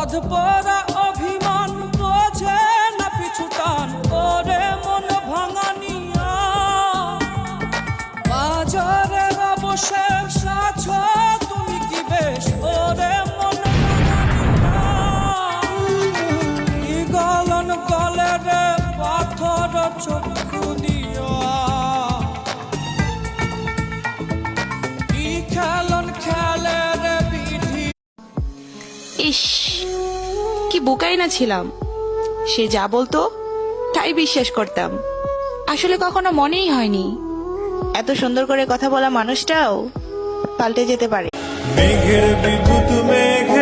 অধপরা অভিমান বোঝে না পিছুটান ওরে মন ভাঙানিয়া বাজারের অবশেষ আছো তুমি কি বেশ ওরে মন ভাঙানিয়া এই গলন গলে রে পাথর চক্ষু দিয়া কি খেলন খেলে রে বিধি। ইস, কি বোকাই না ছিলাম। সে যা বলতো তাই বিশ্বাস করতাম। আসলে কখনো মনেই হয়নি এত সুন্দর করে কথা বলা মানুষটাও পাল্টে যেতে পারে। মেঘের বিদ্যুৎ মেঘে